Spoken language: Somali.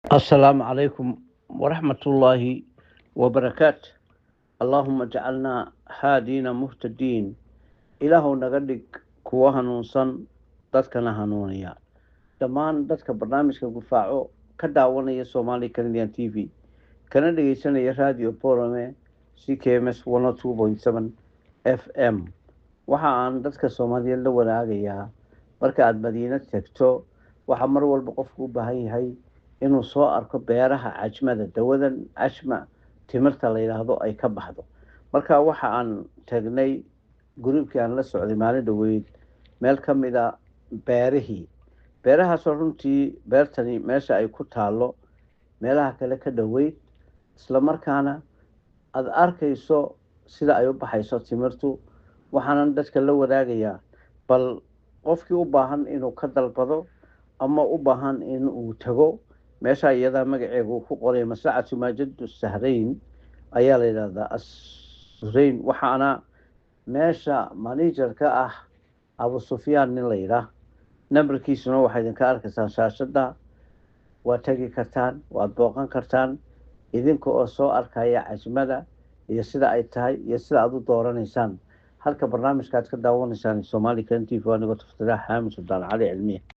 السلام عليكم ورحمة الله وبركاته. اللهم اجعلنا هادين مهتدين. إلهو نغدق كوها نونسان دادكنا هنونيا دمان دادك برنامج كفاعو كداوانا سومالي كنديان تي في كان دغيسانيا راديو بورامي سي كي ام اس 102.7 اف ام. waxa aan dadka Soomaaliyeed la wadaagayaa marka aad Madiina tagto waxa mar walba qofku u baahan yahay inuu soo arko beeraha cajmada dawadan cajma timirta la yiraahdo ay ka baxdo. Marka waxa aan tagnay gurubkii aan la socday maalin dhaweyd meel ka mid ah beerahaas oo runtii beertani meesha ay ku taalo meelaha kale ka dhaweyd isla markaana aad arkayso sida ay u baxayso timirtu. waxaan dadka la wadaagayaa bal qofkii u baahan inuu ka dalbado ama u baahan inuu tago meesha iyada magaceegu ku qoray Mas'aacatu Maajid Sahrayn ayaa la yiraahdaa Sahrayn. waxaana meesha manager ka ah Abu Sufyaan nin la yiraahdo numberkiisuna waxa idinka arkaysaa shaashada. waa tagi kartaan waad booqan kartaan idinka oo soo arkaya cajmada iyo sida ay tahay iyo sida aad u dooranaysaan. halka barnaamijka aad ka daawanaysaan Soomaali Kan TV anigoo Tafsiir Xaamid Sultaan Cali Cilmiye.